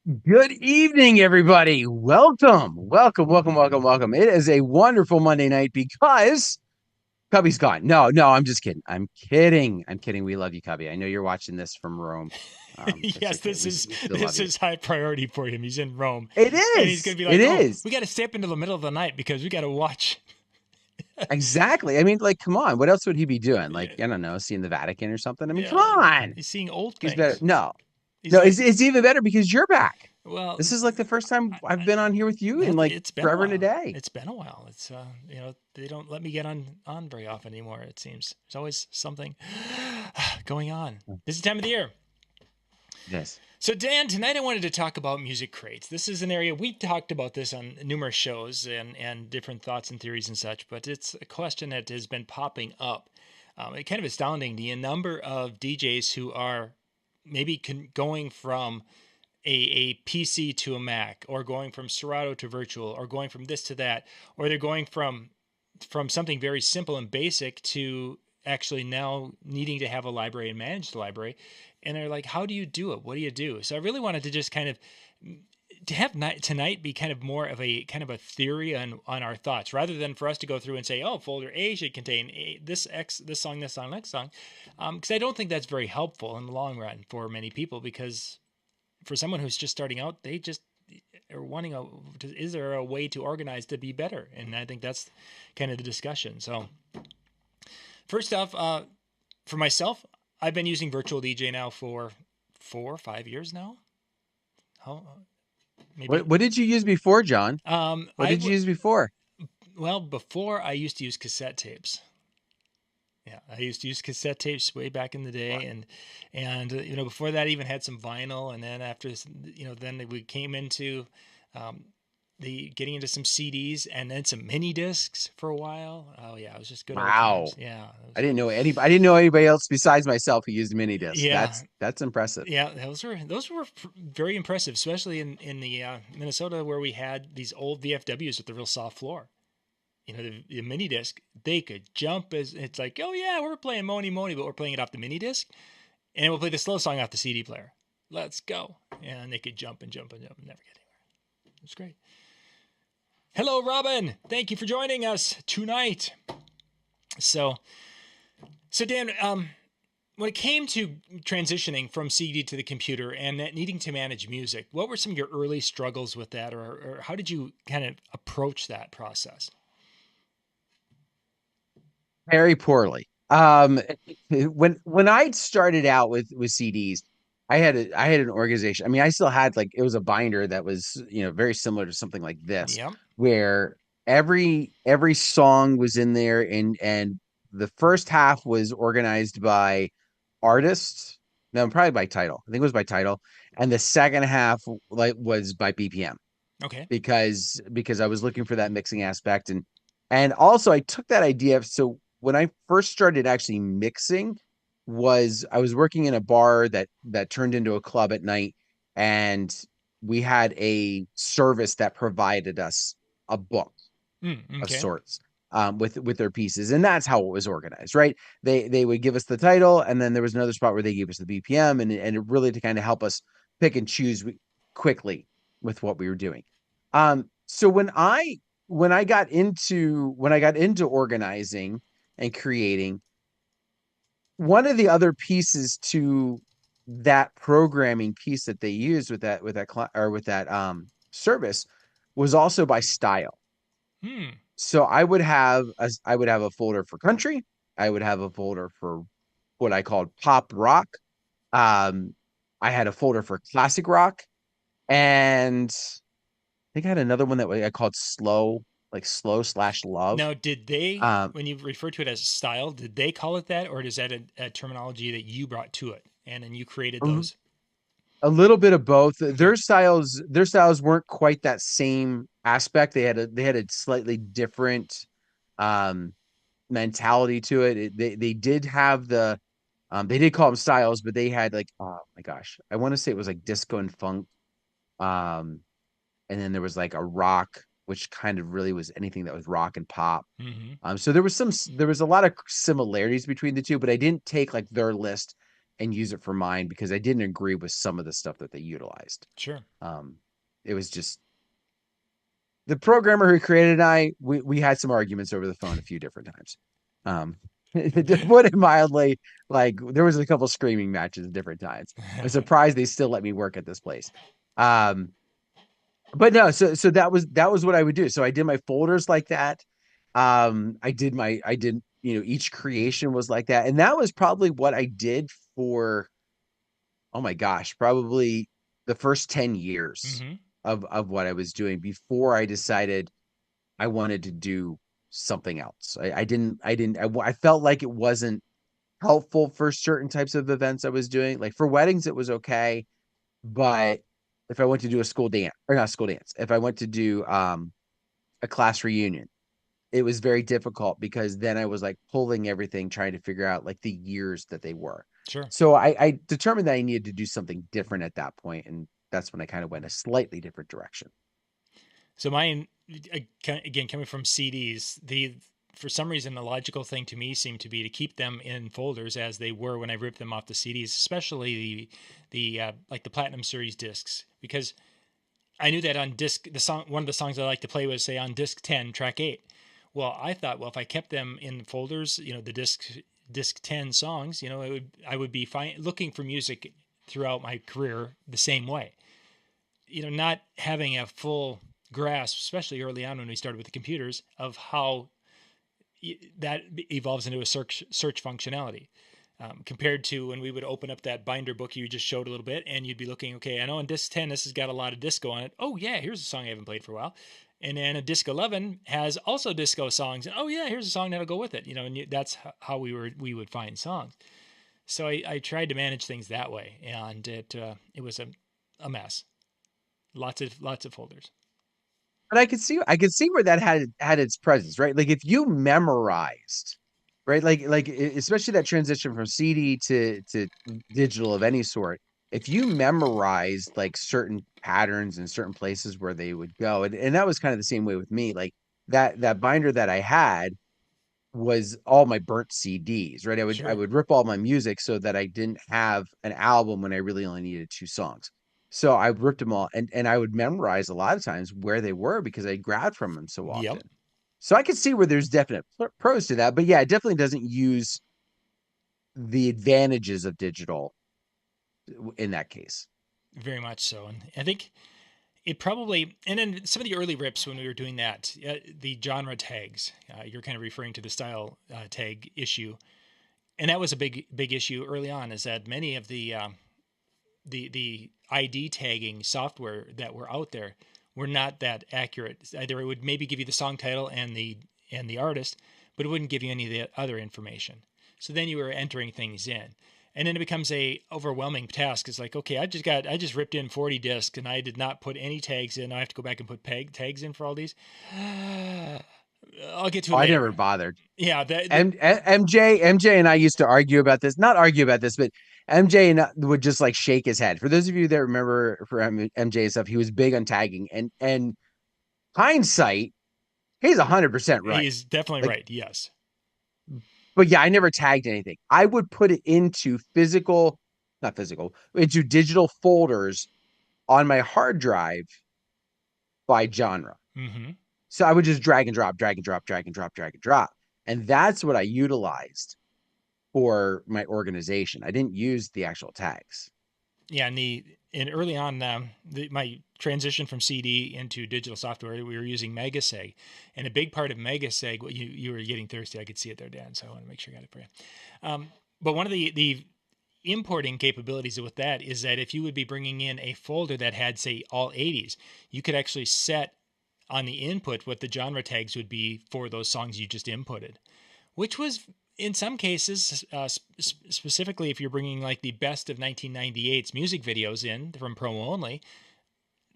Good evening, everybody. Welcome. It is a wonderful Monday night because Cubby's gone. No, I'm just kidding. I'm kidding. We love you, Cubby. I know you're watching this from Rome. It's Yes, okay. this We, is we still love this you. is high priority for him. He's in Rome, It and he's gonna is. be It like, "Oh, is. we got to stay up into the middle of the night because we got to watch." Exactly. I mean, like, come on. What else would he be doing? Like, Yeah, I don't know, seeing the Vatican or something. I mean, come yeah, on. he's seeing old He's better. things. No, He's no, like, it's even better because you're back. well, This is like the first time I've I, been on here with you in like it's been a forever and a while. day. It's been a while. It's they don't let me get on very often anymore. It seems there's always something going on. Busy time of the year. Yes. So, Dan, tonight I wanted to talk about music crates. This is an area we've talked about this on numerous shows and different thoughts and theories and such, but it's a question that has been popping up. It's kind of astounding the number of DJs who are maybe going from a PC to a Mac, or going from Serato to virtual, or going from this to that, or they're going from something very simple and basic to actually now needing to have a library and manage the library. And they're like, how do you do it? What do you do? So I really wanted to just kind of to have tonight be kind of more of a kind of a theory on our thoughts, rather than for us to go through and say, oh, folder A should contain this song, next song, because I don't think that's very helpful in the long run for many people. Because for someone who's just starting out, they just are wanting is there a way to organize to be better? And I think that's kind of the discussion. So first off, for myself, I've been using virtual DJ now for 4 or 5 years now. How What maybe what did you use before, John? What I did you would use before? well before I used to use cassette tapes. Yeah, I used to use cassette tapes way back in the day, and before that even had some vinyl, and then after then we came into um, the getting into some CDs and then some mini discs for a while. Oh yeah, it was just good old times. Wow. Yeah, it I was, didn't know anybody else besides myself who used mini discs. yeah, That's impressive. yeah. Those were very impressive, especially in the Minnesota, where we had these old VFWs with the real soft floor. The mini disc, they could jump. As it's like, oh yeah, we're playing Moni Moni, but we're playing it off the mini disc, and we'll play the slow song off the CD player. Let's go. And they could jump and jump and jump and never get anywhere. It was great. Hello, Robin. Thank you for joining us tonight. So Dan, when it came to transitioning from CD to the computer and that needing to manage music, what were some of your early struggles with that, or how did you kind of approach that process? Very poorly. When I started out with CDs, I had an organization. I mean, I still had like it was a binder that was, very similar to something like this, Yep. where every song was in there and the first half was organized by artist. No, probably by title. I think it was by title. And the second half like was by BPM Okay. because I was looking for that mixing aspect and also I took that idea. So when I first started actually mixing was I was working in a bar that turned into a club at night, and we had a service that provided us a book of Okay. sorts with their pieces, and that's how it was organized, right? They would give us the title, and then there was another spot where they gave us the BPM, and it really to kind of help us pick and choose quickly with what we were doing. So when I got into organizing and creating, one of the other pieces to that programming piece that they used with that service was also by style. Hmm. So I would have a folder for country. I would have a folder for what I called pop rock. Um, I had a folder for classic rock, and I think I had another one that I called slow, like slow slash love. Now, did they, Um, when you refer to it as style, did they call it that, or is that a terminology that you brought to it and then you created a, those? a little bit of both. Okay. Their styles weren't quite that same aspect. They had a slightly different um mentality to it. They did have they did call them styles, but they had like, oh my gosh, I want to say it was like disco and funk. Um, and then there was like a rock, which kind of really was anything that was rock and pop. Mm-hmm. So there was a lot of similarities between the two, but I didn't take like their list and use it for mine because I didn't agree with some of the stuff that they utilized. Sure. Um, it was just the programmer who created it and we had some arguments over the phone a few different times. Um, to put it mildly, like there was a couple screaming matches at different times. I'm surprised they still let me work at this place. Um, but no, so that was what I would do. So I did my folders like that. I did, each creation was like that. And that was probably what I did for, oh my gosh, probably the first 10 years Mm-hmm. of what I was doing before I decided I wanted to do something else. I felt like it wasn't helpful for certain types of events I was doing. Like for weddings, it was okay. But if I went to do a school dance or not school dance, if I went to do a class reunion, it was very difficult because then I was like pulling everything, trying to figure out like the years that they were. Sure. So I determined that I needed to do something different at that point, and that's when I kind of went a slightly different direction. So mine, again, coming from CDs, for some reason the logical thing to me seemed to be to keep them in folders as they were when I ripped them off the CDs, especially the like the Platinum Series discs, because I knew that on disc one of the songs I like to play was say on disc 10 track 8. Well, I thought, well, if I kept them in folders, the disc 10 songs, I would be fine looking for music throughout my career the same way. Not having a full grasp, especially early on when we started with the computers, of how that evolves into a search functionality. Compared to when we would open up that binder book you just showed a little bit, and you'd be looking, okay, I know on disc 10 this has got a lot of disco on it. Oh yeah, here's a song I haven't played for a while. And then a disc 11 has also disco songs, and oh yeah, here's a song that'll go with it. And that's how we would find songs. So I tried to manage things that way, and it was a mess. Lots of folders. But I could see where that had its presence, right? Like if you memorized, right? Especially that transition from CD to digital of any sort. If you memorized like certain patterns and certain places where they would go, and that was kind of the same way with me. Like that binder that I had was all my burnt CDs, right? I Sure. would rip all my music so that I didn't have an album when I really only needed two songs. So I ripped them all and I would memorize a lot of times where they were because I grabbed from them so Yep. often. So I could see where there's definite pros to that, but yeah, it definitely doesn't use the advantages of digital in that case. Very much so. And I think it probably, and then some of the early rips when we were doing that, the genre tags, you're kind of referring to the style tag issue. And that was a big issue early on, is that many of the ID tagging software that were out there were not that accurate. Either it would maybe give you the song title and the artist, but it wouldn't give you any of the other information. So then you were entering things in. And then it becomes a overwhelming task. It's like, okay, I just ripped in 40 discs and I did not put any tags in. I have to go back and put tags in for all these. I'll get to Oh, it I later. never bothered. Yeah, MJ and I used to argue about this, not argue about this, but MJ would just like shake his head. For those of you that remember for MJ stuff, he was big on tagging and hindsight, he's 100% right. he's definitely Like, right. Yes. but yeah, I never tagged anything. I would put it into not physical, into digital folders on my hard drive by genre. Mm-hmm. So I would just drag and drop, drag and drop, drag and drop, drag and drop. And that's what I utilized for my organization. I didn't use the actual tags. Yeah, and early on, my transition from CD into digital software, we were using Megaseg, and a big part of Megaseg. Well, you were getting thirsty. I could see it there, Dan. So I want to make sure I got it for you. But one of the importing capabilities with that is that if you would be bringing in a folder that had, say, all 80s, you could actually set on the input what the genre tags would be for those songs you just inputted, which was in some cases, specifically if you're bringing like the best of 1998's music videos in from promo only,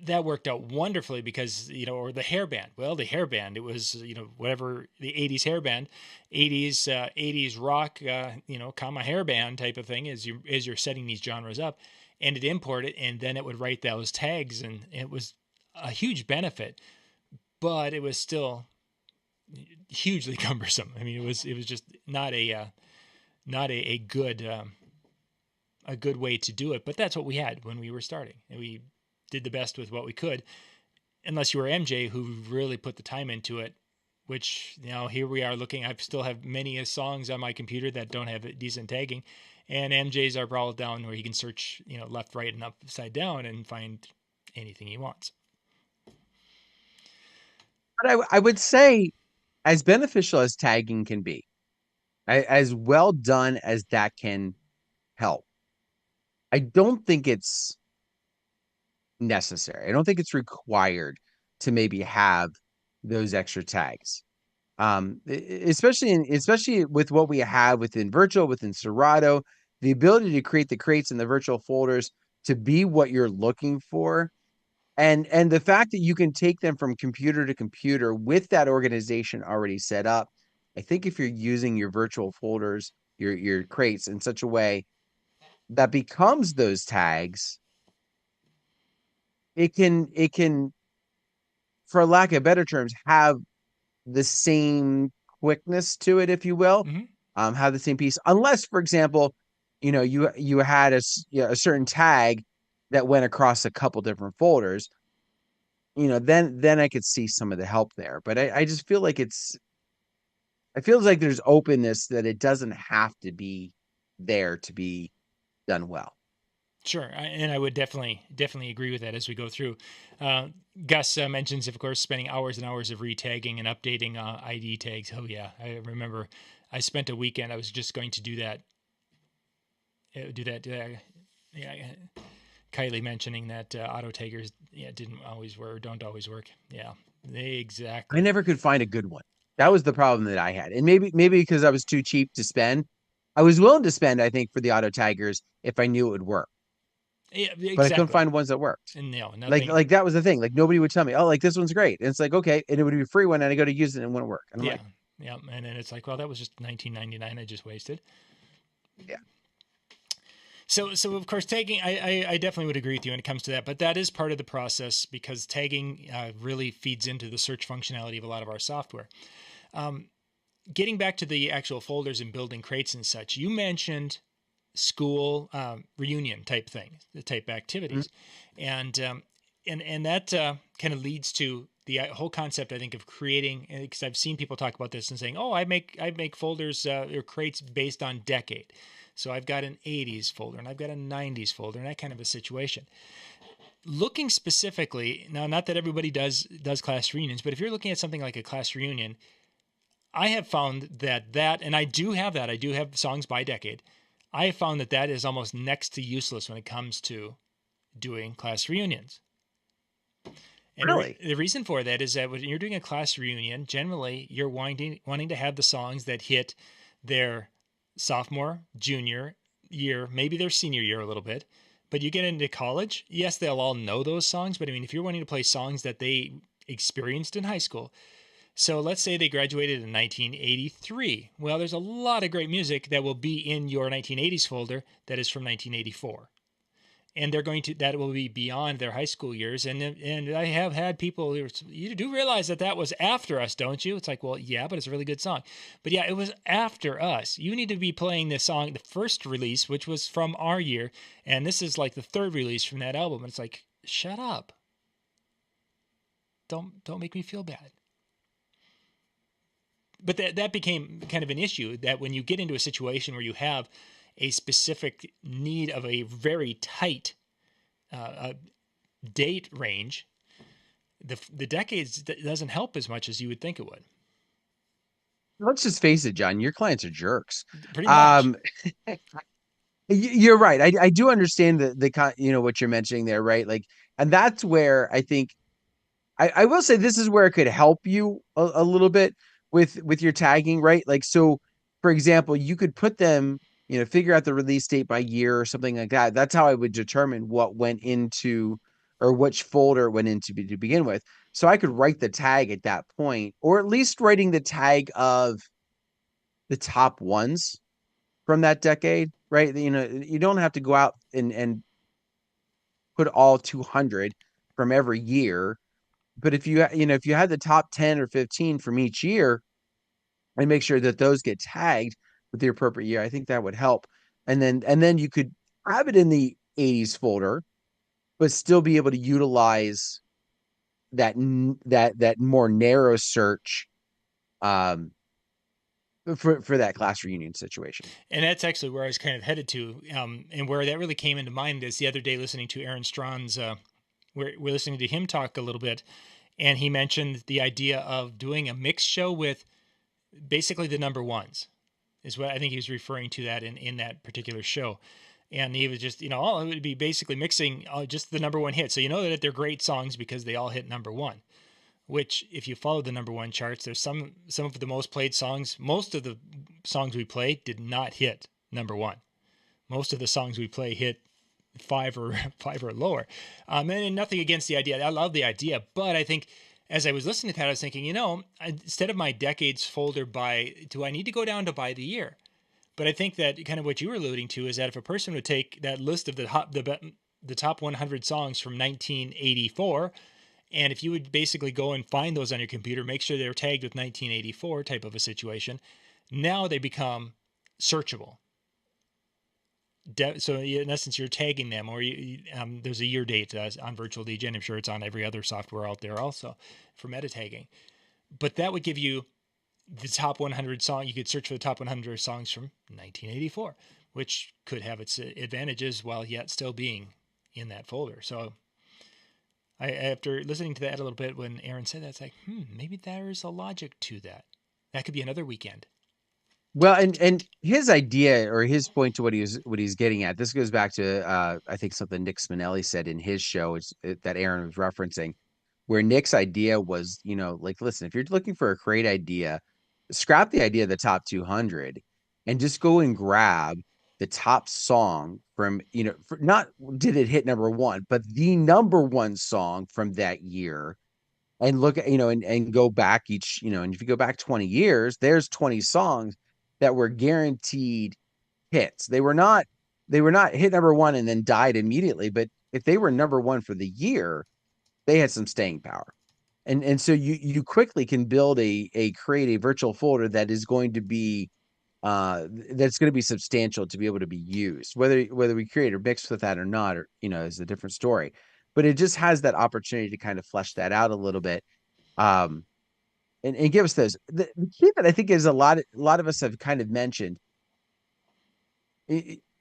that worked out wonderfully because, or the hairband. Well, the hairband, it was, whatever the 80s hairband, 80s rock, comma hairband type of thing as you're setting these genres up, and it imported, and then it would write those tags, and it was a huge benefit, but it was still hugely cumbersome. I mean, it was just not a good a good way to do it, but that's what we had when we were starting, and we did the best with what we could. Unless you were MJ, who really put the time into it, which, here we are looking. I still have many songs on my computer that don't have decent tagging, and MJ's are brought down where he can search, left, right, and upside down and find anything he wants. But I would say, as beneficial as tagging can be, as well done as that can help, I don't think it's necessary. I don't think it's required to maybe have those extra tags. Especially with what we have within virtual, within Serato, the ability to create the crates and the virtual folders to be what you're looking for. And the fact that you can take them from computer to computer with that organization already set up. I think if you're using your virtual folders, your crates in such a way that becomes those tags, it can, for lack of better terms, have the same quickness to it, if you will, Mm-hmm. have the same piece. Unless, for example, you had a certain tag that went across a couple different folders. Then I could see some of the help there. But I just feel like it feels like there's openness that it doesn't have to be there to be done well. Sure, and I would definitely agree with that as we go through. Uh, Gus mentions, of course, spending hours and hours of retagging and updating ID tags. Oh yeah, I remember. I spent a weekend. I was just going to do that. Do that. Yeah, Kylie mentioning that auto taggers, didn't always work or don't always work. Yeah, I exactly. never could find a good one. That was the problem that I had. And maybe because I was too cheap to spend. I was willing to spend, I think, for the auto taggers if I knew it would work, Yeah, but I couldn't exactly. find ones that worked. And no, Like nothing. like that was the thing. Like nobody would tell me, "Oh, like this one's great." And it's like, "Okay." And it would be a free one and I go to use it and it wouldn't work. And I'm Yeah, like, yeah, and then it's like, well, that was just 1999. I just wasted. "Yeah." So of course, tagging, I definitely would agree with you when it comes to that, but that is part of the process because tagging really feeds into the search functionality of a lot of our software. Getting back to the actual folders and building crates and such, you mentioned school reunion type thing, the type Mhm. activities, and that kind of leads to the whole concept, I think, of creating. Because I've seen people talk about this and saying, "Oh, I make folders or crates based on decade." So I've got an 80s folder and I've got a 90s folder and that kind of a situation. Looking specifically now, not that everybody does class reunions, but if you're looking at something like a class reunion, I have found that, and I do have that. I do have songs by decade. I have found that is almost next to useless when it comes to doing class reunions. And Really? the reason for that is that when you're doing a class reunion, generally you're wanting to have the songs that hit their sophomore, junior year, maybe their senior year a little bit. But you get into college, yes, they'll all know those songs. But I mean, if you're wanting to play songs that they experienced in high school, so let's say they graduated in 1983. Well, there's a lot of great music that will be in your 1980s folder that is from 1984. And that will be beyond their high school years. And I have had people, you do realize that was after us, don't you? It's like, well, yeah, but it's a really good song. But yeah, it was after us. You need to be playing the song, the first release, which was from our year. And this is like the third release from that album. And it's like, shut up. Don't make me feel bad. But that became kind of an issue, that when you get into a situation where you have a specific need of a very tight uh, date range, the decades doesn't help as much as you would think it would. Let's just face it, John, your clients are jerks. Pretty much. Um, you're right. I do understand what you're mentioning there, right? Like, and that's where I think I will say this is where it could help you a little bit with your tagging, right? Like, so for example, you could put them, figure out the release date by year or something like that. That's how I would determine what went into or which folder it went into to begin with. So I could write the tag at that point, or at least writing the tag of the top ones from that decade, right? You don't have to go out and put all 200 from every year. But if you had the top 10 or 15 from each year and make sure that those get tagged with the appropriate year, I think that would help. And then you could have it in the 80s folder, but still be able to utilize that more narrow search um for that class reunion situation. And that's actually where I was kind of headed to, and where that really came into mind is the other day listening to Aaron Strawn's. We're listening to him talk a little bit, and he mentioned the idea of doing a mix show with basically the number ones, is what I think he was referring to that in that particular show. And he was just, it would be basically mixing just the number one hit. So you know that they're great songs because they all hit number one. Which, if you follow the number one charts, there's some of the most played songs. Most of the songs we play did not hit number one. Most of the songs we play hit five or five or lower. And nothing against the idea. I love the idea, but I think as I was listening to that, I was thinking, instead of my decades folder do I need to go down to by the year? But I think that kind of what you were alluding to is that if a person would take that list of the top 100 songs from 1984, and if you would basically go and find those on your computer, make sure they're tagged with 1984 type of a situation, now they become searchable. So in essence, you're tagging them, or there's a year date on Virtual DJ, and I'm sure it's on every other software out there also for meta tagging. But that would give you the top 100 song. You could search for the top 100 songs from 1984, which could have its advantages while yet still being in that folder. So after listening to that a little bit, when Aaron said that, it's like, maybe there's a logic to that. That could be another weekend. Well, and his idea or his point to what he's getting at, this goes back to I think something Nick Spinelli said in his show that Aaron was referencing, where Nick's idea was, like, listen, if you're looking for a great idea, scrap the idea of the top 200 and just go and grab the top song from, not did it hit number one, but the number one song from that year, and look at, and go back each, and if you go back 20 years, there's 20 songs that were guaranteed hits. They were not hit number one and then died immediately, but if they were number one for the year, they had some staying power. And so you quickly can build create a virtual folder that is going to be that's going to be substantial to be able to be used. Whether we create or mix with that or not, or is a different story. But it just has that opportunity to kind of flesh that out a little bit. Um, and give us those. The key that I think is a lot of us have kind of mentioned,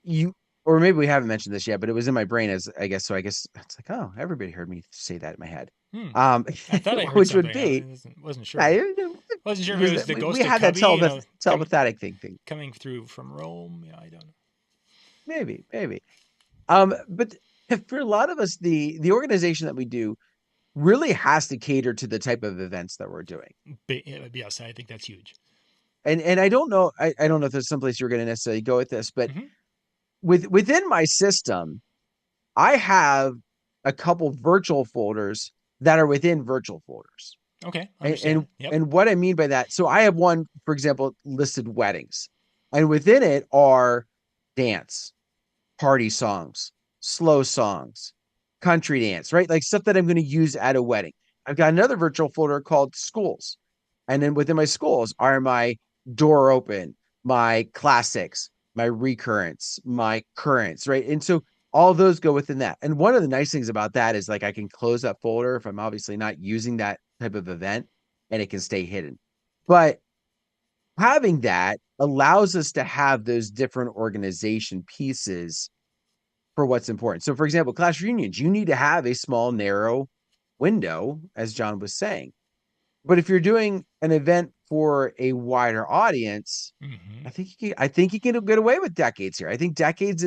you, or maybe we haven't mentioned this yet, but it was in my brain as I guess. So I guess it's like, oh, everybody heard me say that in my head. I thought I heard Which would something. be, Wasn't sure. yeah, Wasn't sure if it was the we ghost of had that Cubby, telepathic thing. coming through from Rome. I don't know. Maybe. But for a lot of us, the organization that we do really has to cater to the type of events that we're doing. But, yes, I think that's huge. And I don't know, I don't know if there's someplace you're going to necessarily go with this, but Mm-hmm. within my system, I have a couple virtual folders that are within virtual folders. Okay, And understand. and, Yep. and what I mean by that, so I have one, for example, listed weddings, and within it are dance, party songs, slow songs, country dance, right? Like stuff that I'm going to use at a wedding. I've got another virtual folder called schools. And then within my schools are my door open, my classics, my recurrents, my currents, right? And so all those go within that. And one of the nice things about that is like I can close that folder if I'm obviously not using that type of event, and it can stay hidden. But having that allows us to have those different organization pieces for what's important. So, for example, class reunions, you need to have a small, narrow window, as John was saying. But if you're doing an event for a wider audience, Mm-hmm. I think you can get away with decades here. I think decades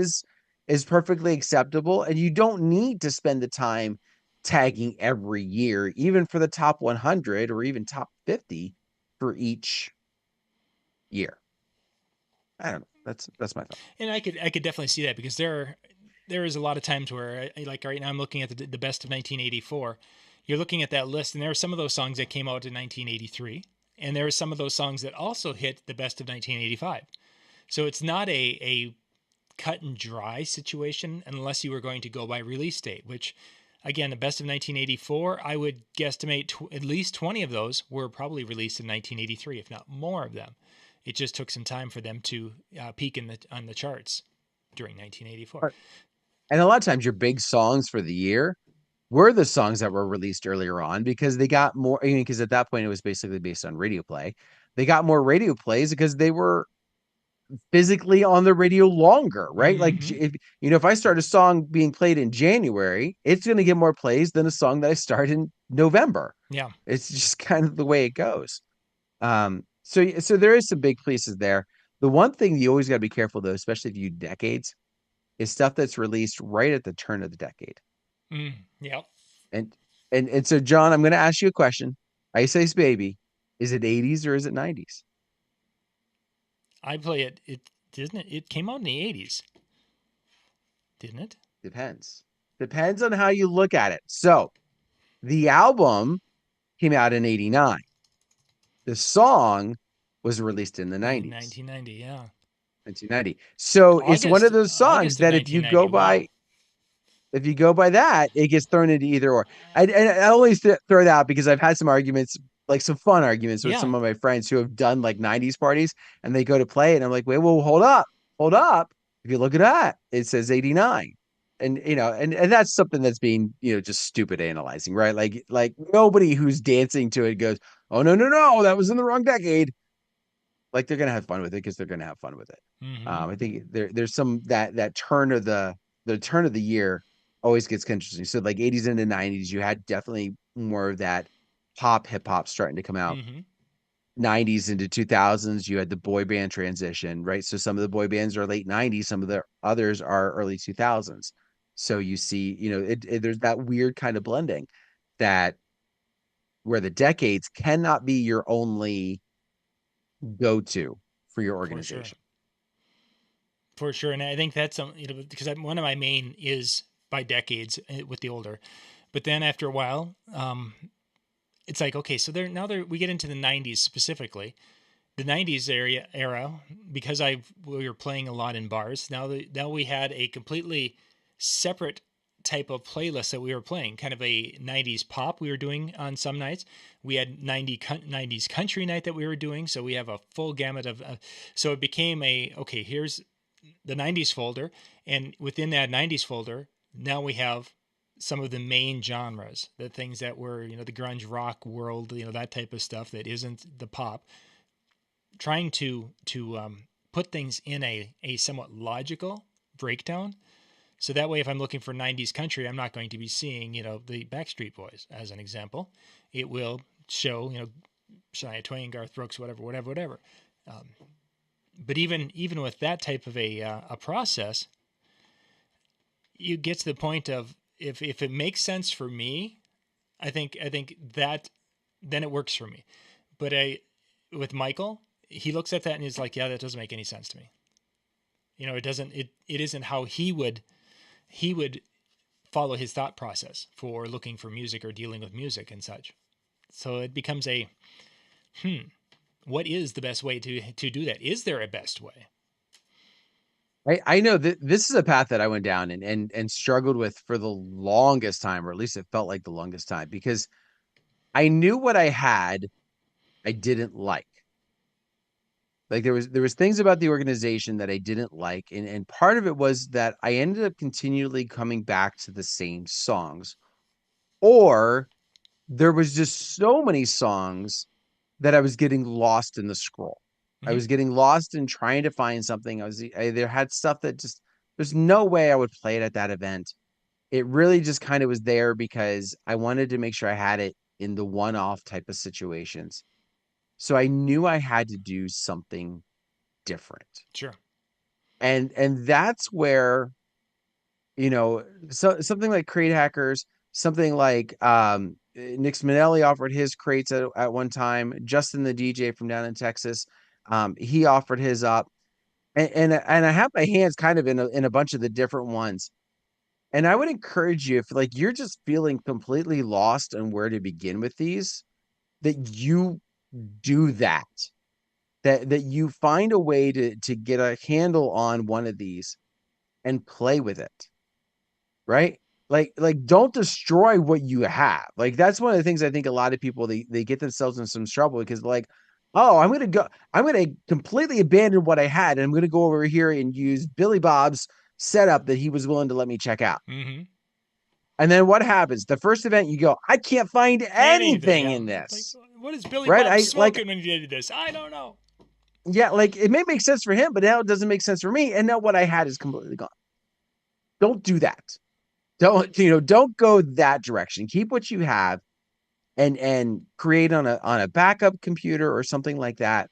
is perfectly acceptable, and you don't need to spend the time tagging every year, even for the top 100 or even top 50 for each year. I don't know. That's my thought. And I could definitely see that because there is a lot of times where, like right now, I'm looking at the best of 1984. You're looking at that list, and there are some of those songs that came out in 1983, and there are some of those songs that also hit the best of 1985. So it's not a cut and dry situation unless you were going to go by release date, which, again, the best of 1984, I would guesstimate at least 20 of those were probably released in 1983, if not more of them. It just took some time for them to peak on the charts. during 1984. And a lot of times your big songs for the year were the songs that were released earlier on because they got more, I mean, because at that point it was basically based on radio play. They got more radio plays because they were physically on the radio longer, right? Like Mm-hmm. if if I start a song being played in January, it's going to get more plays than a song that I start in November. Yeah. It's just kind of the way it goes. So there is some big places there. The one thing you always got to be careful though, especially if you decades, is stuff that's released right at the turn of the decade. Yep. And and so John, I'm going to ask you a question. Ice Ice Baby, is it 80s or is it 90s? I play it. It didn't. It came out in the 80s, didn't it? Depends. Depends on how you look at it. So the album came out in 89. The song was released in the In 90s, 1990. Yeah. 1990. So it's one August. of those songs August of that 1990. Wow. if you go by that, it gets thrown into either or. I always throw it out because I've had some arguments, like some fun arguments with Yeah. some of my friends who have done like 90s parties and they go to play it. And I'm like, wait, well, hold up. If you look at that, it says 89. And and that's something that's being, just stupid analyzing, right? Like nobody who's dancing to it goes, oh no, that was in the wrong decade. Like they're gonna have fun with it because they're gonna have fun with it. Mm-hmm. I think there's some that turn of the turn of the year always gets interesting. So like 80s into 90s, you had definitely more of that pop hip hop starting to come out. Mm-hmm. 90s into 2000s, you had the boy band transition, right? So some of the boy bands are late 90s, some of the others are early 2000s. So you see, there's that weird kind of blending that where the decades cannot be your only go to for your For sure. organization. For sure. And I think that's because one of my main is by decades with the older, but then after a while, it's like okay, so we get into the 90s specifically, the 90s era because we were playing a lot in bars. Now we had a completely separate type of playlist that we were playing, kind of a 90s pop we were doing on some nights. We had 90s country night that we were doing, so we have a full gamut of so it became okay, here's the 90s folder, and within that 90s folder now we have some of the main genres, the things that were the grunge rock world, that type of stuff that isn't the pop, trying to put things in a somewhat logical breakdown. So that way, if I'm looking for 90s country, I'm not going to be seeing, the Backstreet Boys as an example. It will show, Shania Twain, Garth Brooks, whatever. Um, but even with that type of a process, you get to the point of if it makes sense for me, I think that then it works for me. But with Michael, he looks at that and he's like, yeah, that doesn't make any sense to me. It doesn't. It isn't how he would follow his thought process for looking for music or dealing with music and such. So it becomes what is the best way to do that? Is there a best way? I know that this is a path that I went down and struggled with for the longest time, or at least it felt like the longest time, because I knew what I had I didn't like. Like there was things about the organization that I didn't like, and part of it was that I ended up continually coming back to the same songs, or there was just so many songs that I was getting lost in the scroll. I Mm-hmm. was getting lost in trying to find something. I either had stuff that just there's no way I would play it at that event. It really just kind of was there because I wanted to make sure I had it in the one-off type of situations. So I knew I had to do something different. Sure. And that's where, something like Crate Hackers, something like Nick Spinelli offered his crates at one time. Justin, the DJ from down in Texas, he offered his up, and I have my hands kind of in a bunch of the different ones. And I would encourage you if like you're just feeling completely lost on where to begin with these, that you do that. That you find a way to get a handle on one of these and play with it, right? Like don't destroy what you have. Like that's one of the things I think a lot of people they get themselves in some trouble because like, oh, I'm gonna completely abandon what I had and I'm gonna go over here and use Billy Bob's setup that he was willing to let me check out. Mm-hmm. And then what happens? The first event you go, I can't find Anything. anything Yeah. in Like, this. what is Billy Right? Bob I like, smoking when he did this? I don't know. yeah, like it may make sense for him, but now it doesn't make sense for me. And now what I had is completely gone. Don't do that. Don't go that direction. Keep what you have and create on a backup computer or something like that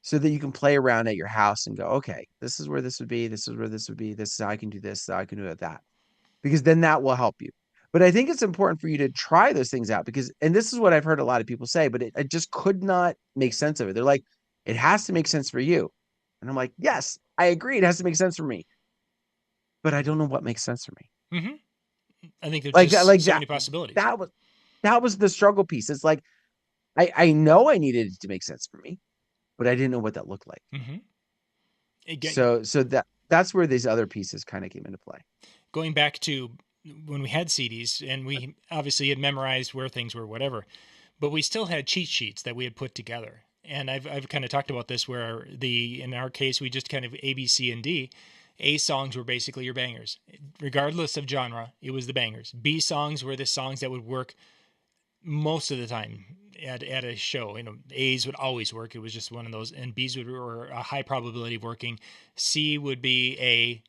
so that you can play around at your house and go, okay, this is where this would be, this is where this would be, this is how I can do this, how I can do it that. Because then that will help you. But I think it's important for you to try those things out because, and this is what I've heard a lot of people say, but it just could not make sense of it. They're like, it has to make sense for you. And I'm like, yes, I agree. It has to make sense for me, but I don't know what makes sense for me. Mm-hmm. I think there's Like that, just like so that, many possibilities. that was, that was the struggle piece. It's like, I know I needed it to make sense for me, but I didn't know what that looked like. Mm-hmm. Again, So that's where these other pieces kind of came into play. going back to when we had CDs and we obviously had memorized where things were, whatever, but we still had cheat sheets that we had put together. And I've kind of talked about this where in our case, we just kind of A, B, C, and D. A songs were basically your bangers. Regardless of genre, it was the bangers. B songs were the songs that would work most of the time at a show. A's would always work. It was just one of those, and B's were a high probability of working. C would be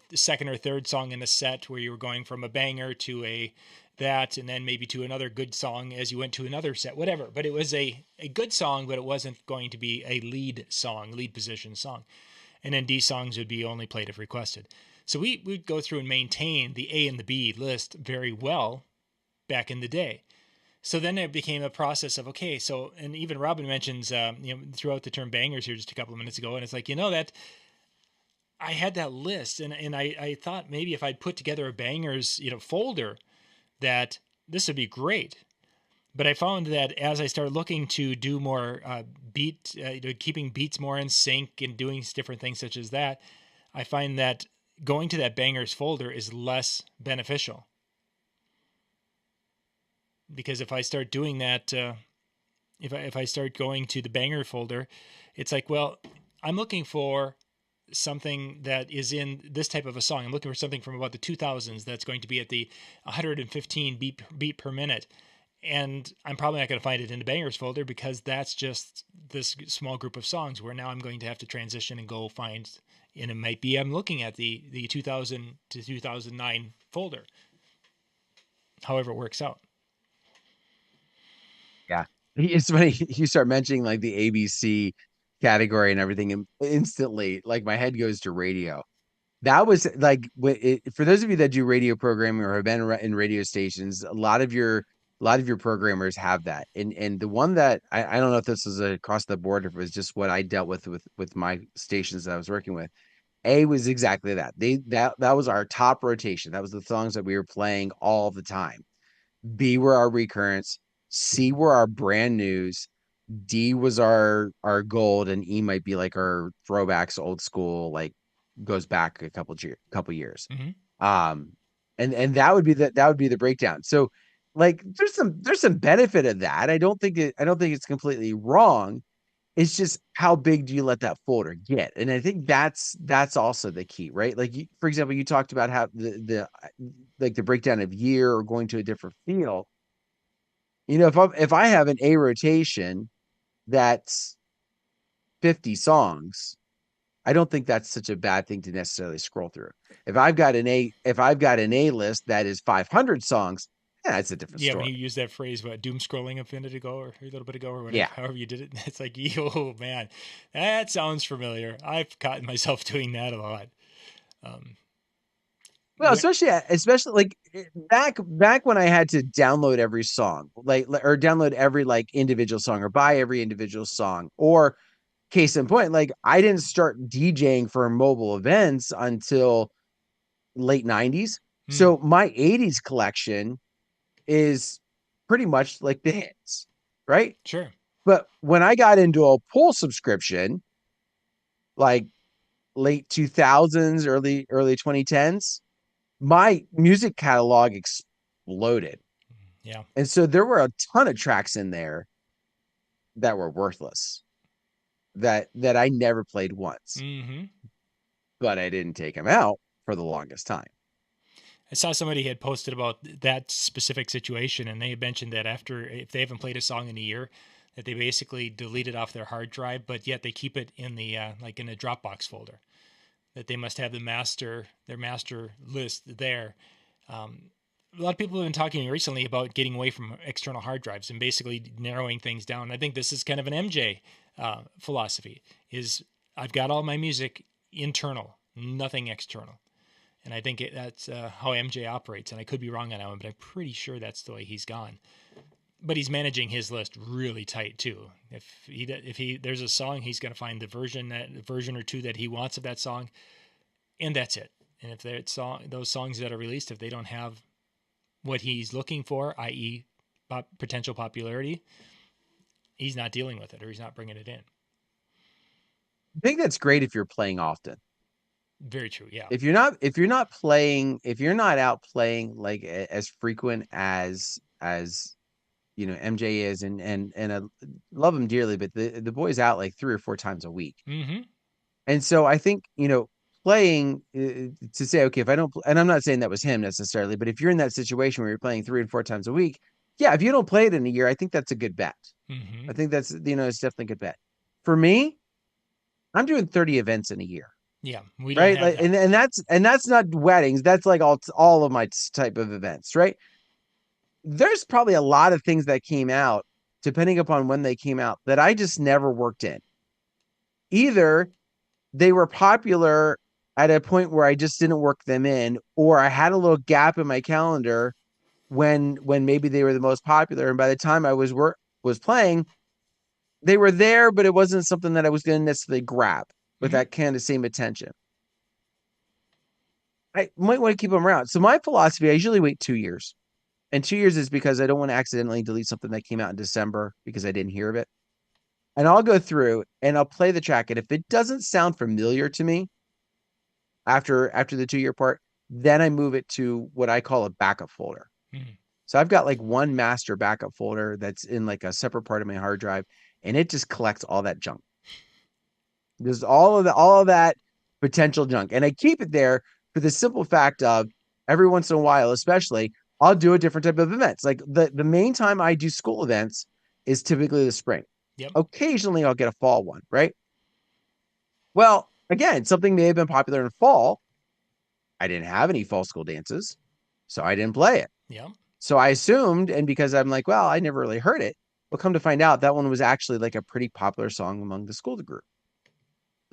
the second or third song in a set where you were going from a banger to that, and then maybe to another good song as you went to another set, whatever. But it was a good song, but it wasn't going to be a lead position song. And then D songs would be only played if requested. So we'd go through and maintain the A and the B list very well back in the day. So then it became a process of, okay, so, and even Robin mentions, throughout the term bangers here just a couple of minutes ago, and it's like, that I had that list, and I thought maybe if I'd put together a bangers, folder, that this would be great. But I found that as I started looking to do more keeping beats more in sync and doing different things such as that, I find that going to that bangers folder is less beneficial. Because if I start doing that, if I start going to the banger folder, it's like, well, I'm looking for something that is in this type of a song. I'm looking for something from about the 2000s that's going to be at the 115 beat per minute. And I'm probably not going to find it in the bangers folder because that's just this small group of songs where now I'm going to have to transition and go find, and it might be I'm looking at the 2000 to 2009 folder. However it works out. Yeah. It's funny you start mentioning like the ABC category and everything, and instantly, like my head goes to radio. That was like for those of you that do radio programming or have been in radio stations, a lot of your programmers have that. And the one that I don't know if this was across the board or if it was just what I dealt with my stations that I was working with. A was exactly that. That was our top rotation. That was the songs that we were playing all the time. B were our recurrents. C were our brand news. D was our gold, and E might be like our throwbacks, old school, like goes back a couple years. Mm-hmm. Um, and that would be the breakdown. So, like, there's some benefit of that. I don't think it's completely wrong. It's just how big do you let that folder get? And I think that's also the key, right? Like, for example, you talked about how the like the breakdown of year or going to a different field. If I have an A rotation that's 50 songs, I don't think that's such a bad thing to necessarily scroll through. If I've got an A list that is 500 songs, yeah, that's a different Yeah, when story. you use that phrase, what, doom scrolling a minute ago or a little bit ago or whatever, Yeah. however you did it, it's like, oh man, that sounds familiar. I've caught myself doing that a lot. Um, Well, when, especially like back when I had to download every song, or download every like individual song or buy every individual song, or case in point, like I didn't start DJing for mobile events until late 90s. hmm, So my 80s collection is pretty much like the hits, right? sure. But when I got into a pool subscription, like late 2000s, early 2010s, my music catalog exploded. Yeah. And so there were a ton of tracks in there that were worthless that I never played once, Hmm. but I didn't take them out. for the longest time. I saw somebody had posted about that specific situation, and they had mentioned that after, if they haven't played a song in a year, that they basically delete it off their hard drive, but yet they keep it in the like in a Dropbox folder. That they must have their master list there. A lot of people have been talking recently about getting away from external hard drives and basically narrowing things down. I think this is kind of an MJ philosophy. Is I've got all my music internal, nothing external. And I think that's how MJ operates. And I could be wrong on that one, but I'm pretty sure that's the way he's gone. But he's managing his list really tight too. If he there's a song, he's going to find the version or two that he wants of that song, and that's it. And if those songs that are released, if they don't have what he's looking for, i.e., potential popularity, he's not dealing with it, or he's not bringing it in. I think that's great if you're playing often. Very true. Yeah. If you're not out playing like as frequent as MJ is, and I love him dearly, but the boy's out like 3 or 4 times a week. Mm-hmm. And so I think, playing to say, okay, if I don't, and I'm not saying that was him necessarily, but if you're in that situation where you're playing 3 and 4 times a week, yeah, if you don't play it in a year, I think that's a good bet. Mm-hmm. I think that's, it's definitely a good bet. For me, I'm doing 30 events in a year. Yeah, we don't Right. have Like, that. and that's not weddings. That's like all of my type of events. Right. There's probably a lot of things that came out, depending upon when they came out, that I just never worked in. Either they were popular at a point where I just didn't work them in, or I had a little gap in my calendar when maybe they were the most popular, and by the time I was playing, they were there, but it wasn't something that I was going to necessarily grab with Mm-hmm. that kind of same attention. I might want to keep them around. So my philosophy, I usually wait 2 years. And 2 years is because I don't want to accidentally delete something that came out in December because I didn't hear of it. And I'll go through and I'll play the track. And if it doesn't sound familiar to me after the 2 year part, then I move it to what I call a backup folder. Mm-hmm. So I've got like one master backup folder that's in like a separate part of my hard drive, and it just collects all that junk. There's all of that potential junk. And I keep it there for the simple fact of every once in a while, especially, I'll do a different type of events. Like the main time I do school events is typically the spring. Yep. Occasionally I'll get a fall one, right? Well, again, something may have been popular in fall. I didn't have any fall school dances, so I didn't play it. Yep. So I assumed, and because I'm like, well, I never really heard it, but come to find out that one was actually like a pretty popular song among the school group.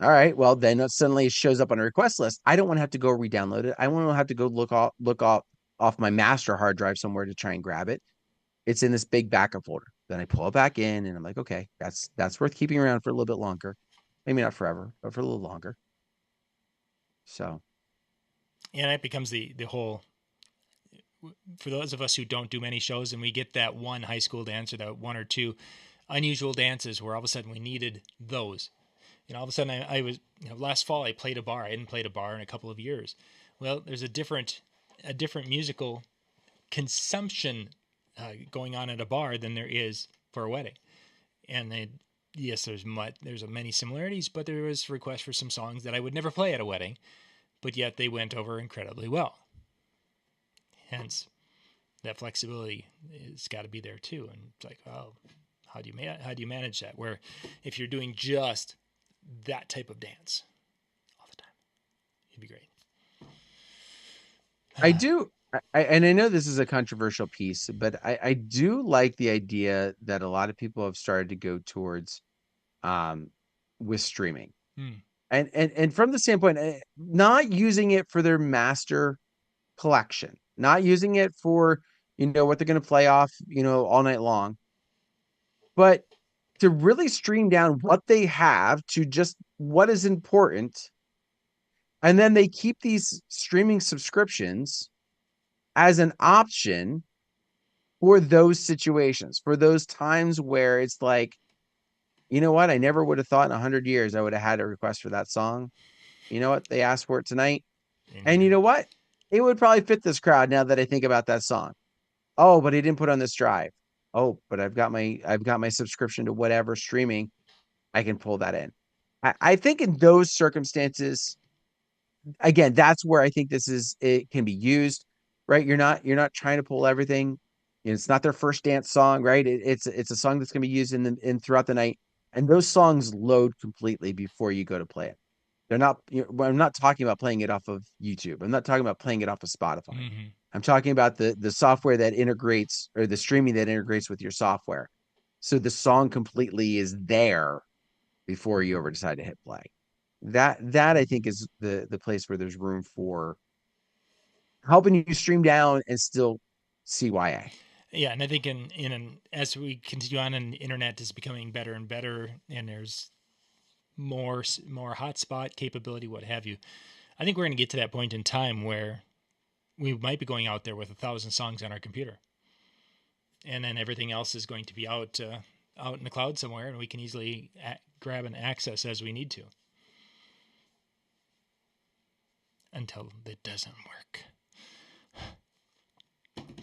All right, well, then it suddenly shows up on a request list. I don't want to have to go re-download it. I want to have to go look off my master hard drive somewhere to try and grab it. It's in this big backup folder. Then I pull it back in, and I'm like, okay, that's worth keeping around for a little bit longer. Maybe not forever, but for a little longer. So, And that becomes the whole, for those of us who don't do many shows and we get that one high school dance or that one or two unusual dances where all of a sudden we needed those. All of a sudden I was, last fall I played a bar. I hadn't played a bar in a couple of years. Well, there's a different musical consumption going on at a bar than there is for a wedding. And yes, there's many similarities, but there was requests for some songs that I would never play at a wedding, but yet they went over incredibly well. Hence, that flexibility has got to be there too. And it's like, oh, how do you manage that? Where if you're doing just that type of dance all the time, it'd be great. I do, and I know this is a controversial piece, but I do like the idea that a lot of people have started to go towards with streaming. Hmm. And from the standpoint, not using it for their master collection, not using it for, what they're going to play off, all night long, but to really stream down what they have to just what is important. And then they keep these streaming subscriptions as an option for those situations, for those times where it's like, you know what? I never would have thought in 100 years I would have had a request for that song. You know what? They asked for it tonight. And you know what? It would probably fit this crowd now that I think about that song. Oh, but he didn't put on this drive. Oh, but I've got my subscription to whatever streaming. I can pull that in. I think in those circumstances, again, that's where I think it can be used, right? You're not trying to pull everything. It's not their first dance song, right? It's a song that's going to be used in throughout the night, and those songs load completely before you go to play it. They're not. Well, I'm not talking about playing it off of YouTube. I'm not talking about playing it off of Spotify. Hmm. I'm talking about the software that integrates, or the streaming that integrates with your software. So the song completely is there before you ever decide to hit play. That I think is the place where there's room for helping you stream down and still CYA. Yeah, and I think as we continue on, and the internet is becoming better and better, and there's more hotspot capability, what have you. I think we're going to get to that point in time where we might be going out there with 1,000 songs on our computer, and then everything else is going to be out in the cloud somewhere, and we can easily grab and access as we need to. Until it doesn't work.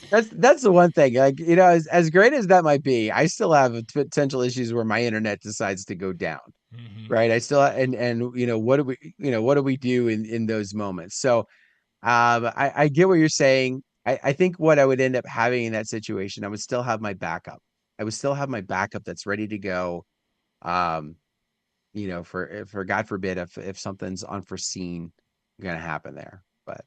That's the one thing. Like, as great as that might be, I still have potential issues where my internet decides to go down. Mm-hmm. Right. I still and what do we do in those moments? So I get what you're saying. I think what I would end up having in that situation, I would still have my backup. I would still have my backup that's ready to go. Um, for God forbid if something's unforeseen gonna happen there. But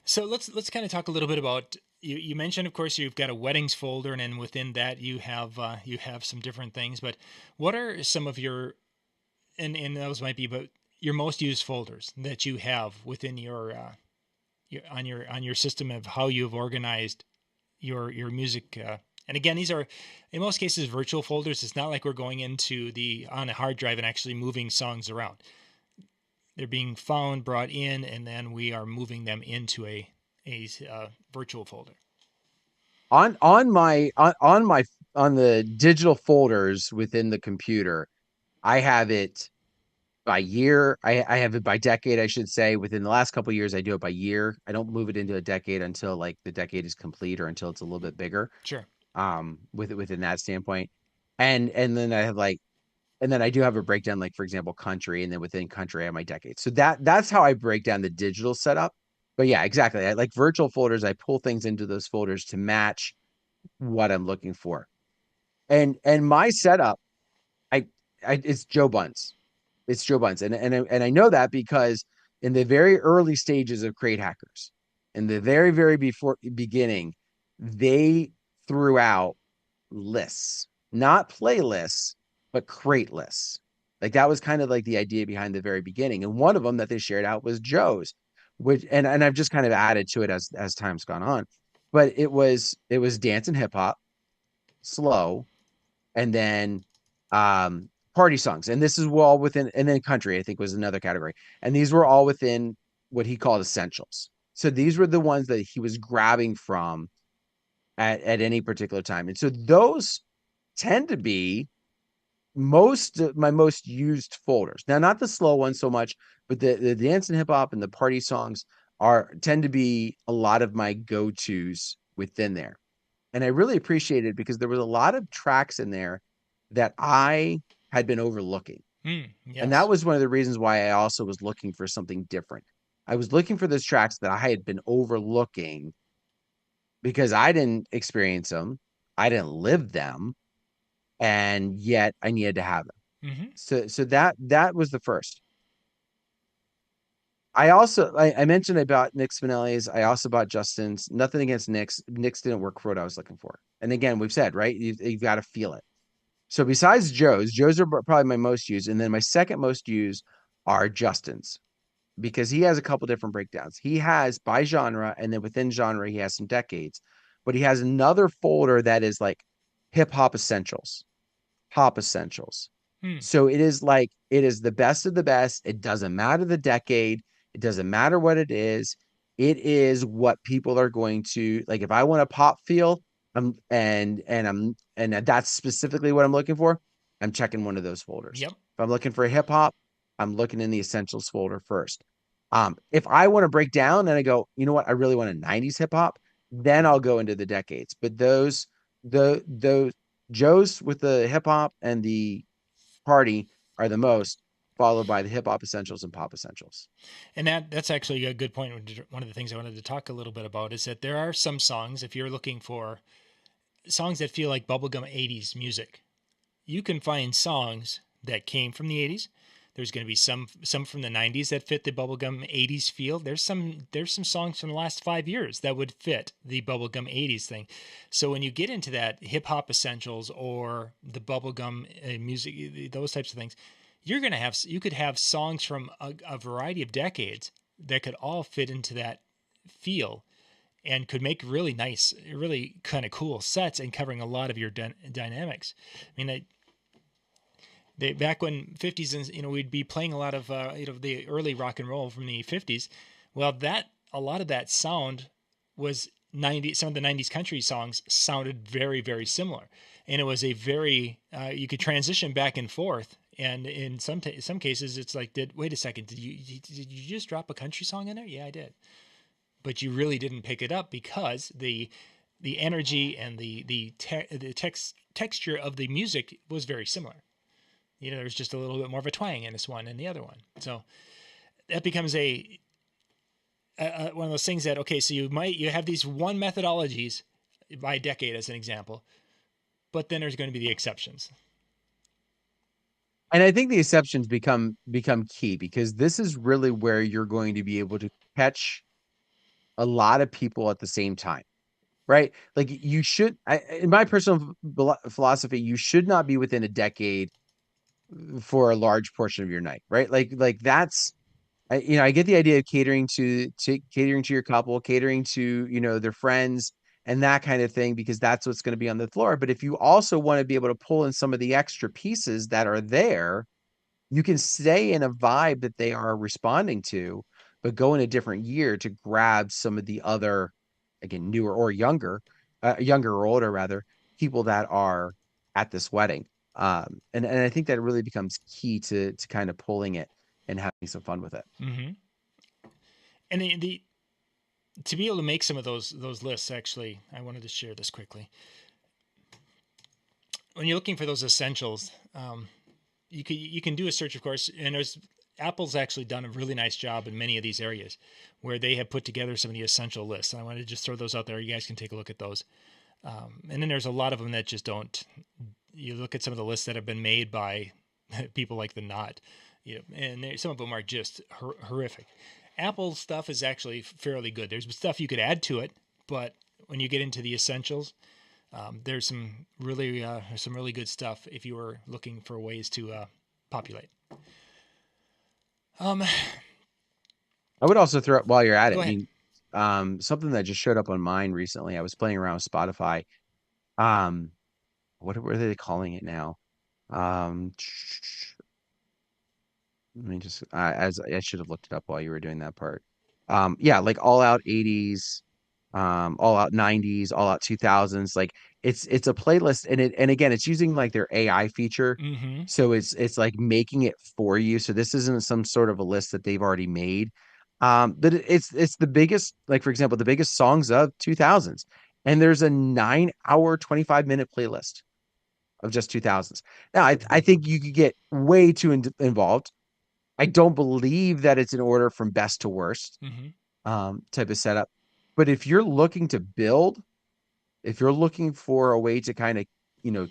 So let's kind of talk a little bit about you. You mentioned, of course, you've got a weddings folder, and then within that you have some different things. But what are some of your and those might be, but your most used folders that you have within your system of how you've organized your music. And again, these are in most cases virtual folders. It's not like we're going into the on a hard drive and actually moving songs around. They're being found, brought in, and then we are moving them into a virtual folder. on the digital folders within the computer, I have it by year. I have it by decade, I should say. Within the last couple of years, I do it by year. I don't move it into a decade until like the decade is complete or until it's a little bit bigger. Sure. Within that standpoint. And then I have like and then I do have a breakdown, like for example, country, and then within country I have my decades. So that's how I break down the digital setup. But yeah, exactly. I like virtual folders. I pull things into those folders to match what I'm looking for. And my setup, I, it's Joe Buns. It's Joe Buns, and I know that because in the very early stages of Crate Hackers, in the very before beginning, they threw out lists, not playlists, but crate lists. Like that was kind of like the idea behind the very beginning. And one of them that they shared out was Joe's, which and I've just kind of added to it as time's gone on. But it was dance and hip hop, slow, and then party songs. And this is all within, and then country, I think, was another category. And these were all within what he called essentials. So these were the ones that he was grabbing from at any particular time. And so those tend to be my most used folders. Now, not the slow ones so much, but the dance and hip hop and the party songs tend to be a lot of my go-tos within there. And I really appreciate it because there was a lot of tracks in there that I had been overlooking. And that Yes. was one of the reasons why I also was looking for something different. I was looking for those tracks that I had been overlooking because I didn't experience them, I didn't live them, and yet I needed to have them. Mm-hmm. So that was the first. I mentioned I bought Nick Spinelli's. I also bought Justin's. Nothing against Nick's. Nick's didn't work for what I was looking for. And again, we've said, right, you've got to feel it. So besides Joe's are probably my most used, and then my second most used are Justin's because he has a couple different breakdowns. He has by genre, and then within genre, he has some decades, but he has another folder that is like hip hop essentials, pop essentials. Hmm. So it is the best of the best. It doesn't matter the decade, it doesn't matter what it is. It is what people are going to like. If I want a pop feel, and that's specifically what I'm looking for, I'm checking one of those folders. Yep. If I'm looking for hip hop, I'm looking in the essentials folder first. If I want to break down and I go, you know what, I really want a 90s hip hop, then I'll go into the decades. But those Joe's with the hip hop and the party are the most. followed by the hip hop essentials and pop essentials. And that's actually a good point. One of the things I wanted to talk a little bit about is that there are some songs, if you're looking for songs that feel like bubblegum 80s music, you can find songs that came from the 80s. There's going to be some from the 90s that fit the bubblegum 80s feel. There's some songs from the last 5 years that would fit the bubblegum 80s thing. So when you get into that hip hop essentials or the bubblegum music, those types of things, you could have songs from a variety of decades that could all fit into that feel and could make really nice, really kind of cool sets and covering a lot of your dynamics. I mean, back when 50s, and we'd be playing a lot of the early rock and roll from the 50s. Well, a lot of that sound was 90. Some of the 90s country songs sounded very, very similar, and it was a very you could transition back and forth. And in some cases, it's like, wait a second, did you just drop a country song in there? Yeah, I did, but you really didn't pick it up because the energy and the texture of the music was very similar. There's just a little bit more of a twang in this one and the other one. So that becomes one of those things that, okay, so you have these one methodologies by decade as an example, but then there's going to be the exceptions. And I think the exceptions become key, because this is really where you're going to be able to catch a lot of people at the same time, right? Like you should, in my personal philosophy, you should not be within a decade for a large portion of your night, right? Like that's, I get the idea of catering to your couple, catering to, their friends and that kind of thing, because that's what's going to be on the floor. But if you also want to be able to pull in some of the extra pieces that are there, you can stay in a vibe that they are responding to, but go in a different year to grab some of the other, again, newer or younger or older rather, people that are at this wedding. And I think that really becomes key to kind of pulling it and having some fun with it. Mm-hmm. And to be able to make some of those lists, actually, I wanted to share this quickly. When you're looking for those essentials, you can do a search, of course, and Apple's actually done a really nice job in many of these areas where they have put together some of the essential lists. And I wanted to just throw those out there. You guys can take a look at those. And then there's a lot of them that just don't. You look at some of the lists that have been made by people like the Knot, and some of them are just horrific. Apple stuff is actually fairly good. There's stuff you could add to it, but when you get into the essentials, there's some really good stuff if you were looking for ways to populate. I would also throw up, while you're at it, Go I ahead. mean, something that just showed up on mine recently. I was playing around with Spotify. Um, what are they calling it now? Um, Let me just, as I should have looked it up while you were doing that part. Yeah, like all out 80s, all out 90s, all out 2000s. Like it's a playlist, and again, it's using like their AI feature. Mm-hmm. So it's like making it for you. So this isn't some sort of a list that they've already made. But it's the biggest, like for example, the biggest songs of 2000s. And there's a 9 hour, 25-minute playlist of just 2000s. Now, I think you could get way too involved. I don't believe that it's in order from best to worst, Mm-hmm. type of setup. But if you're looking to build, if you're looking for a way to kind of,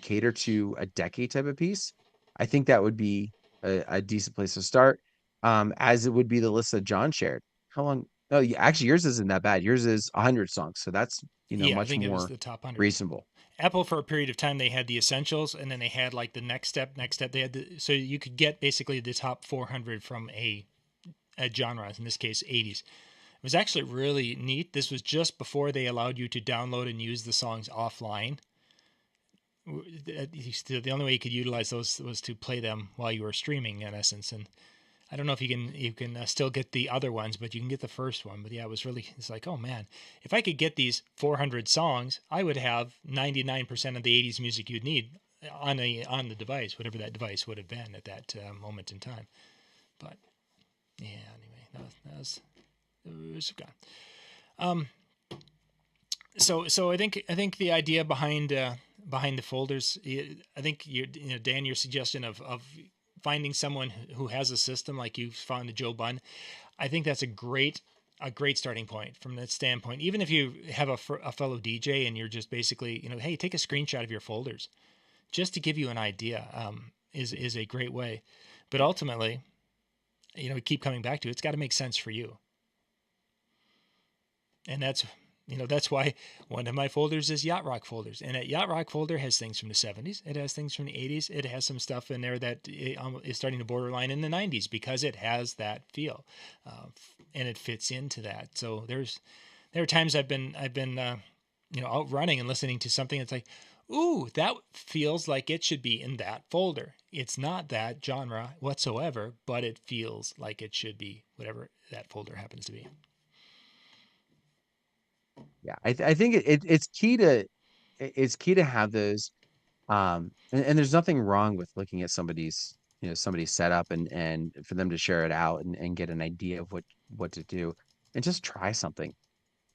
cater to a decade type of piece, I think that would be a decent place to start. As it would be the list that John shared. How long? Oh, yeah, actually, yours isn't that bad. Yours is 100 songs, so that's, Yeah, I much think it was more the top 100. reasonable. Apple, for a period of time, they had the essentials, and then they had like the next step. They had so you could get basically the top 400 from a genre. In this case, 80s. It was actually really neat. This was just before they allowed you to download and use the songs offline. The only way you could utilize those was to play them while you were streaming, in essence. And I don't know if you can still get the other ones, but you can get the first one. But yeah, it's like, oh man, if I could get these 400 songs, I would have 99% of the 80s music you'd need on the device, whatever that device would have been at that moment in time. But yeah, anyway, that was gone. So I think the idea behind the folders, I think Dan, your suggestion of finding someone who has a system like you found a Joe Bunn, I think that's a great starting point from that standpoint. Even if you have a fellow DJ and you're just basically, hey, take a screenshot of your folders just to give you an idea, is a great way. But ultimately, we keep coming back to it. It's got to make sense for you. And that's why one of my folders is Yacht Rock folders. And that Yacht Rock folder has things from the 70s. It has things from the 80s. It has some stuff in there that is starting to borderline in the 90s because it has that feel. And it fits into that. So there are times I've been out running and listening to something that's like, ooh, that feels like it should be in that folder. It's not that genre whatsoever, but it feels like it should be, whatever that folder happens to be. Yeah, I think it's key to have those. And there's nothing wrong with looking at somebody's setup and for them to share it out and get an idea of what to do and just try something.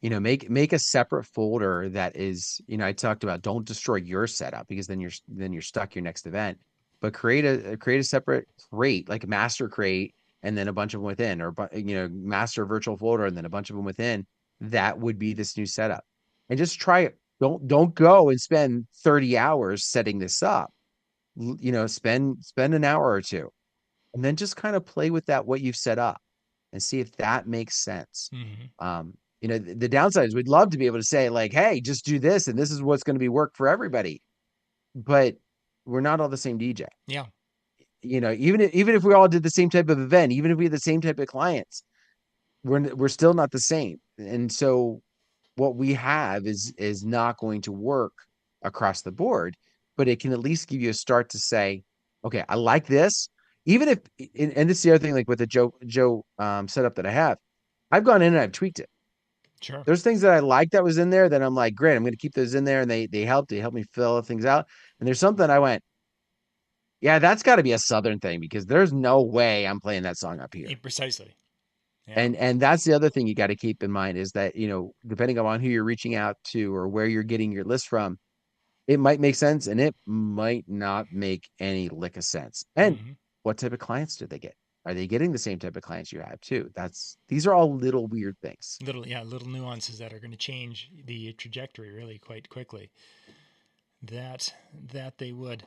Make a separate folder that is, I talked about don't destroy your setup because then you're stuck your next event, but create a separate crate, like a master crate, and then a bunch of them within, or master virtual folder and then a bunch of them within. That would be this new setup, and just try it. Don't go and spend 30 hours setting this up. Spend an hour or two, and then just kind of play with that what you've set up and see if that makes sense. Mm-hmm. The downside is we'd love to be able to say like, hey, just do this and this is what's going to be work for everybody. But we're not all the same DJ. Yeah. Even if we all did the same type of event, even if we had the same type of clients, we're still not the same. And so what we have is not going to work across the board, but it can at least give you a start to say, okay, I like this. Even if and this is the other thing, like with the Joe setup that I have, I've gone in and I've tweaked it. Sure. There's things that I like that was in there that I'm like, great, I'm going to keep those in there, and they help me fill things out. And there's something I went, yeah, that's got to be a Southern thing because there's no way I'm playing that song up here. Precisely. Yeah. And that's the other thing you got to keep in mind is that, depending on who you're reaching out to or where you're getting your list from, it might make sense and it might not make any lick of sense. And Mm-hmm. what type of clients do they get? Are they getting the same type of clients you have too? These are all little weird things. Little nuances that are going to change the trajectory really quite quickly. That they would.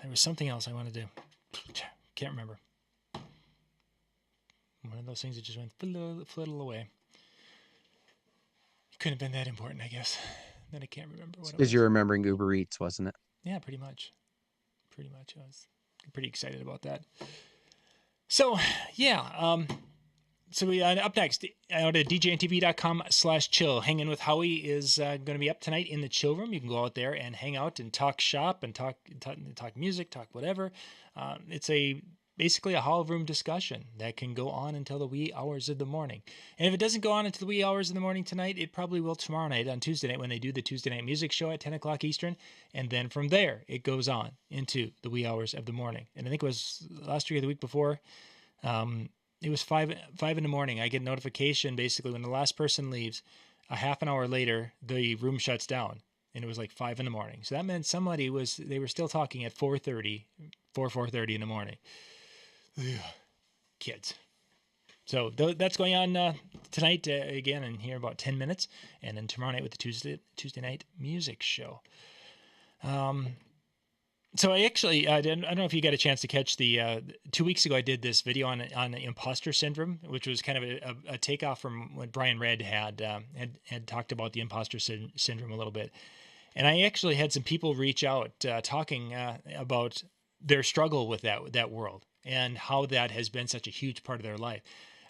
There was something else I wanted to. Can't remember. One of those things that just went flittle away. It couldn't have been that important, I guess. Then I can't remember what it was. Because you're remembering Uber Eats, wasn't it? Yeah, pretty much. I was pretty excited about that. So, yeah. So we up next out at DJNTV.com/chill. Hanging with Howie is going to be up tonight in the chill room. You can go out there and hang out and talk shop and talk music, talk whatever. It's basically a hall room discussion that can go on until the wee hours of the morning. And if it doesn't go on until the wee hours of the morning tonight, it probably will tomorrow night on Tuesday night when they do the Tuesday night music show at 10 o'clock Eastern. And then from there, it goes on into the wee hours of the morning. And I think it was last week or the week before, it was 5 in the morning. I get a notification basically when the last person leaves. A half an hour later, the room shuts down. And it was like 5 in the morning. So that meant they were still talking at 4:30 in the morning. Kids. So that's going on tonight again in here about 10 minutes. And then tomorrow night with the Tuesday night music show. So I actually, I don't know if you got a chance to catch 2 weeks ago, I did this video on the imposter syndrome, which was kind of a takeoff from what Brian Redd had talked about the imposter syndrome a little bit. And I actually had some people reach out talking about their struggle with that world and how that has been such a huge part of their life.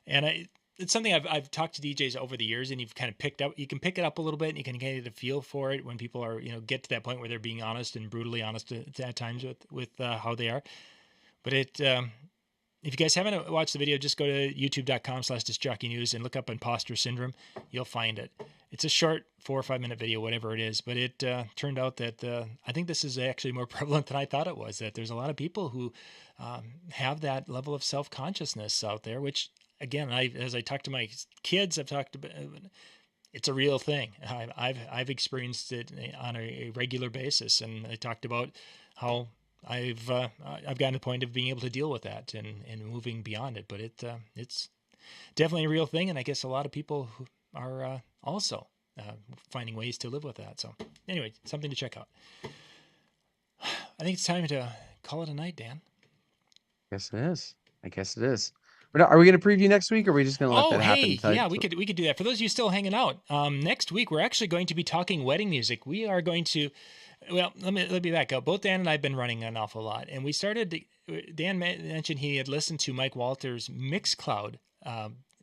And it's something I've talked to DJs over the years, and you can pick it up a little bit, and you can get a feel for it when people are, get to that point where they're being honest and brutally honest at times with how they are. But if you guys haven't watched the video, just go to youtube.com/discjockeynews and look up imposter syndrome. You'll find it. It's a short 4 or 5 minute video, whatever it is. But it turned out that I think this is actually more prevalent than I thought it was, that there's a lot of people who have that level of self-consciousness out there, which, again, as I talk to my kids, I've talked about, it's a real thing. I've experienced it on a regular basis, and I talked about how I've gotten to the point of being able to deal with that and moving beyond it. But it's definitely a real thing, and I guess a lot of people who are also finding ways to live with that. So anyway, something to check out. I think it's time to call it a night, Dan. Guess it is. I guess it is. Are we going to preview next week, or are we just going to let Oh, that happen hey, until? yeah, we could do that. For those of you still hanging out, next week we're actually going to be talking wedding music. We are going to, well, let me back up. Both Dan and I have been running an awful lot, and we started. Dan mentioned he had listened to Mike Walter's Mixcloud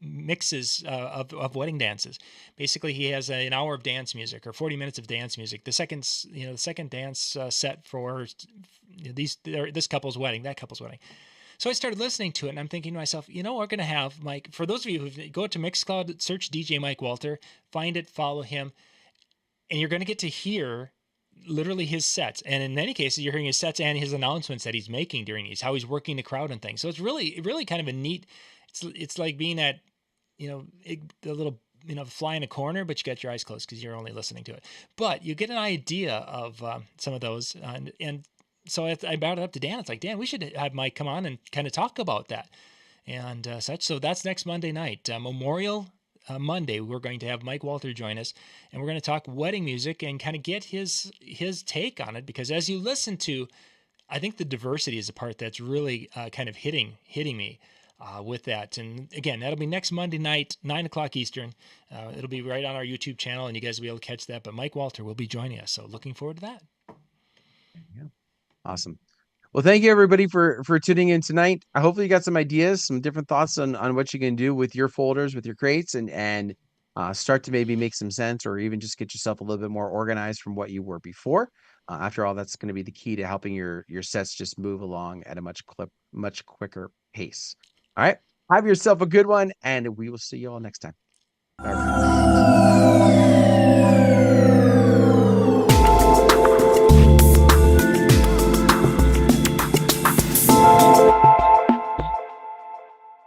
mixes of wedding dances. Basically, he has an hour of dance music or 40 minutes of dance music. The second dance set for this couple's wedding, that couple's wedding. So I started listening to it, and I'm thinking to myself, we're going to have Mike. For those of you who go to Mixcloud, search DJ Mike Walter, find it, follow him, and you're going to get to hear literally his sets. And in many cases, you're hearing his sets and his announcements that he's making during these, how he's working the crowd and things. So it's really kind of a neat. It's like being at, the little, fly in a corner, but you got your eyes closed because you're only listening to it. But you get an idea of some of those, and so I brought it up to Dan. It's like, Dan, we should have Mike come on and kind of talk about that and such. So that's next Monday night, Memorial Monday. We're going to have Mike Walter join us, and we're going to talk wedding music and kind of get his take on it. Because as you listen to, I think the diversity is the part that's really kind of hitting me. With that. And again, that'll be next Monday night, 9:00 Eastern. It'll be right on our YouTube channel, and you guys will be able to catch that. But Mike Walter will be joining us, so looking forward to that. Yeah. Awesome. Well, thank you everybody for tuning in tonight. I hopefully you got some ideas, some different thoughts on what you can do with your folders, with your crates, and start to maybe make some sense, or even just get yourself a little bit more organized from what you were before. After all, that's going to be the key to helping your sets just move along at a much quicker pace. All right. Have yourself a good one, and we will see you all next time. Bye, everybody.